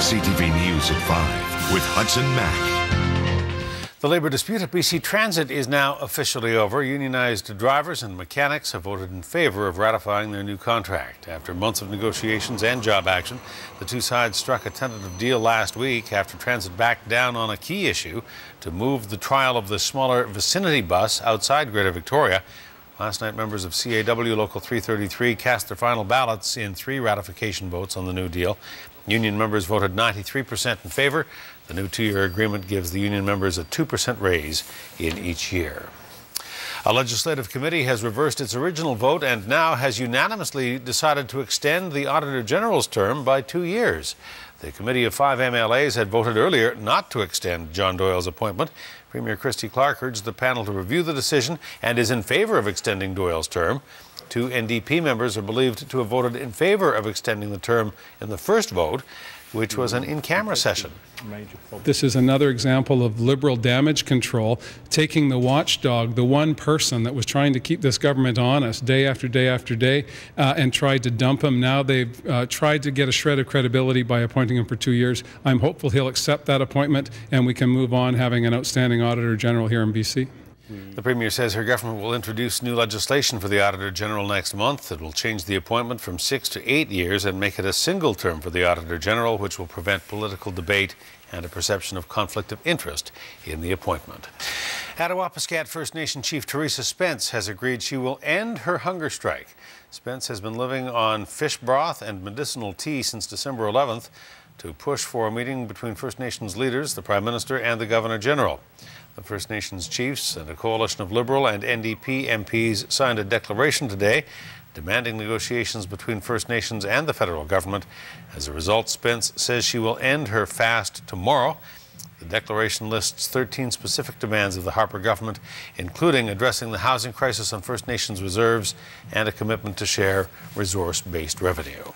CTV News at 5 with Hudson Mack. The labour dispute at BC Transit is now officially over. Unionised drivers and mechanics have voted in favour of ratifying their new contract. After months of negotiations and job action, the two sides struck a tentative deal last week after Transit backed down on a key issue to move the trial of the smaller vicinity bus outside Greater Victoria. Last night, members of CAW Local 333 cast their final ballots in 3 ratification votes on the new deal. Union members voted 93% in favour. The new 2-year agreement gives the union members a 2% raise in each year. A legislative committee has reversed its original vote and now has unanimously decided to extend the Auditor General's term by 2 years. The committee of 5 MLAs had voted earlier not to extend John Doyle's appointment. Premier Christy Clark urged the panel to review the decision and is in favour of extending Doyle's term. 2 NDP members are believed to have voted in favour of extending the term in the first vote, which was an in-camera session. This is another example of Liberal damage control, taking the watchdog, the one person that was trying to keep this government honest day after day after day, and tried to dump him. Now they've tried to get a shred of credibility by appointing him for 2 years. I'm hopeful he'll accept that appointment and we can move on having an outstanding Auditor General here in BC. The Premier says her government will introduce new legislation for the Auditor General next month. It will change the appointment from 6 to 8 years and make it a single term for the Auditor General, which will prevent political debate and a perception of conflict of interest in the appointment. Attawapiskat First Nation Chief Teresa Spence has agreed she will end her hunger strike. Spence has been living on fish broth and medicinal tea since December 11th to push for a meeting between First Nations leaders, the Prime Minister and the Governor-General. The First Nations chiefs and a coalition of Liberal and NDP MPs signed a declaration today demanding negotiations between First Nations and the federal government. As a result, Spence says she will end her fast tomorrow. The declaration lists 13 specific demands of the Harper government, including addressing the housing crisis on First Nations reserves and a commitment to share resource-based revenue.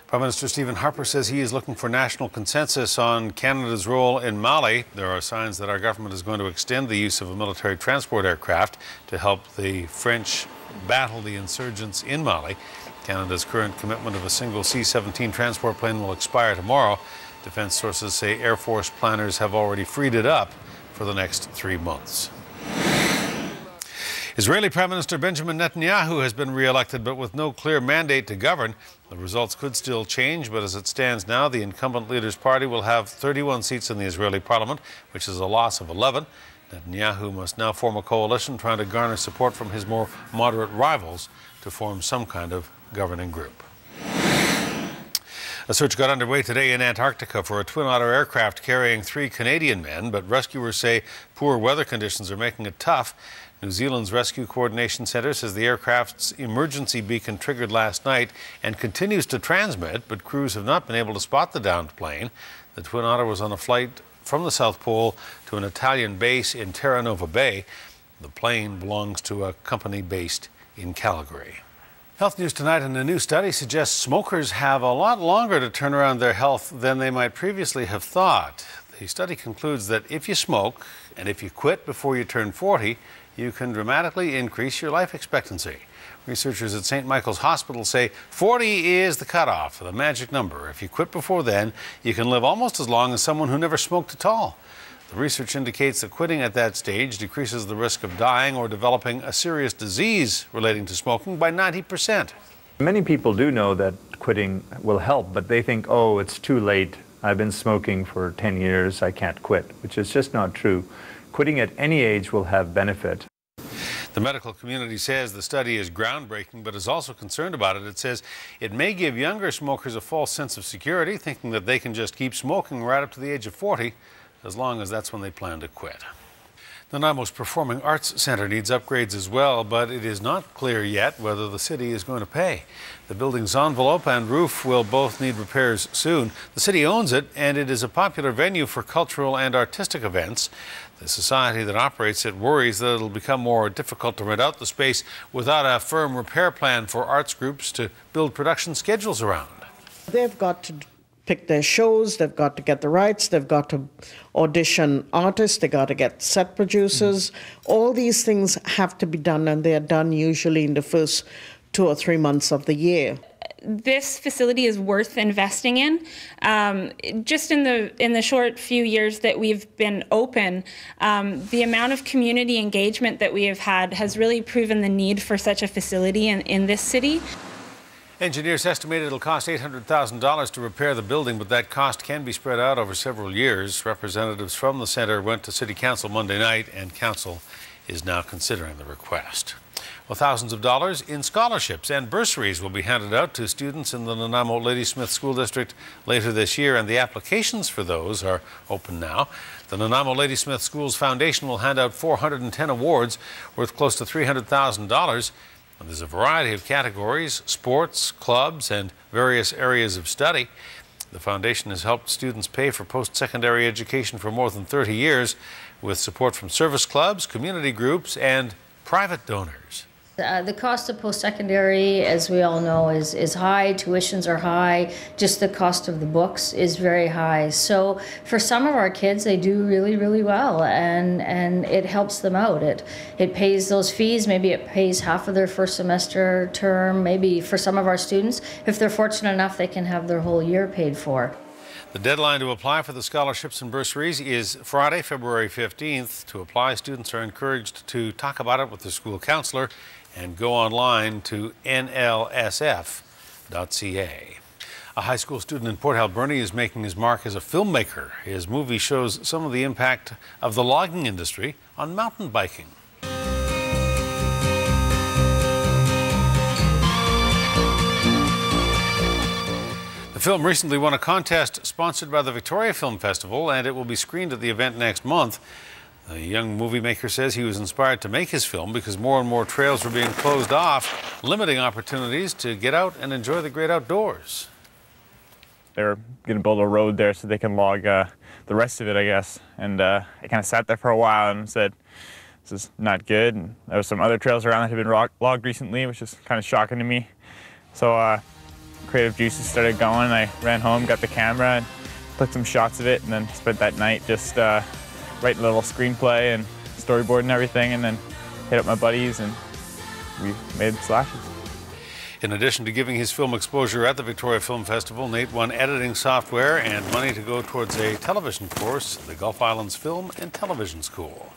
Prime Minister Stephen Harper says he is looking for national consensus on Canada's role in Mali. There are signs that our government is going to extend the use of a military transport aircraft to help the French battle the insurgents in Mali. Canada's current commitment of a single C-17 transport plane will expire tomorrow. Defense sources say Air Force planners have already freed it up for the next 3 months. Israeli Prime Minister Benjamin Netanyahu has been re-elected, but with no clear mandate to govern. The results could still change, but as it stands now, the incumbent leader's party will have 31 seats in the Israeli parliament, which is a loss of 11. Netanyahu must now form a coalition trying to garner support from his more moderate rivals to form some kind of governing group. A search got underway today in Antarctica for a Twin Otter aircraft carrying 3 Canadian men, but rescuers say poor weather conditions are making it tough. New Zealand's Rescue Coordination Centre says the aircraft's emergency beacon triggered last night and continues to transmit, but crews have not been able to spot the downed plane. The Twin Otter was on a flight from the South Pole to an Italian base in Terra Nova Bay. The plane belongs to a company based in Calgary. Health news tonight, and a new study suggests smokers have a lot longer to turn around their health than they might previously have thought. The study concludes that if you smoke and if you quit before you turn 40, you can dramatically increase your life expectancy. Researchers at St. Michael's Hospital say 40 is the cutoff, the magic number. If you quit before then, you can live almost as long as someone who never smoked at all. The research indicates that quitting at that stage decreases the risk of dying or developing a serious disease relating to smoking by 90%. Many people do know that quitting will help, but they think, oh, it's too late. I've been smoking for 10 years, I can't quit, which is just not true. Quitting at any age will have benefit. The medical community says the study is groundbreaking, but is also concerned about it. It says it may give younger smokers a false sense of security, thinking that they can just keep smoking right up to the age of 40, as long as that's when they plan to quit. The Nanaimo's Performing Arts Centre needs upgrades as well, but it is not clear yet whether the city is going to pay. The building's envelope and roof will both need repairs soon. The city owns it, and it is a popular venue for cultural and artistic events. The society that operates it worries that it'll become more difficult to rent out the space without a firm repair plan for arts groups to build production schedules around. They've got to pick their shows, they've got to get the rights, they've got to audition artists, they've got to get set producers. All these things have to be done, and they are done usually in the first 2 or 3 months of the year. This facility is worth investing in. Just in the short few years that we've been open, the amount of community engagement that we have had has really proven the need for such a facility in this city. Engineers estimate it'll cost $800,000 to repair the building, but that cost can be spread out over several years. Representatives from the centre went to City Council Monday night, and Council is now considering the request. Well, thousands of dollars in scholarships and bursaries will be handed out to students in the Nanaimo Ladysmith School District later this year, and the applications for those are open now. The Nanaimo Ladysmith Schools Foundation will hand out 410 awards worth close to $300,000. And there's a variety of categories: sports, clubs, and various areas of study. The foundation has helped students pay for post-secondary education for more than 30 years, with support from service clubs, community groups, and private donors. The cost of post-secondary, as we all know, is high. Tuitions are high. Just the cost of the books is very high. So for some of our kids, they do really, really well, and it helps them out. It pays those fees. Maybe it pays half of their first semester term. Maybe for some of our students, if they're fortunate enough, they can have their whole year paid for. The deadline to apply for the scholarships and bursaries is Friday, February 15th. To apply, students are encouraged to talk about it with their school counselor and go online to nlsf.ca. A high school student in Port Alberni is making his mark as a filmmaker. His movie shows some of the impact of the logging industry on mountain biking. The film recently won a contest sponsored by the Victoria Film Festival, and it will be screened at the event next month. The young movie maker says he was inspired to make his film because more and more trails were being closed off, limiting opportunities to get out and enjoy the great outdoors. They're going to build a road there so they can log the rest of it, I guess. And I kind of sat there for a while and said, this is not good. And there were some other trails around that had been logged recently, which is kind of shocking to me. So creative juices started going. I ran home, got the camera, and took some shots of it, and then spent that night just writing a little screenplay and storyboard and everything, and then hit up my buddies, and we made slashes. In addition to giving his film exposure at the Victoria Film Festival, Nate won editing software and money to go towards a television course at the Gulf Islands Film and Television School.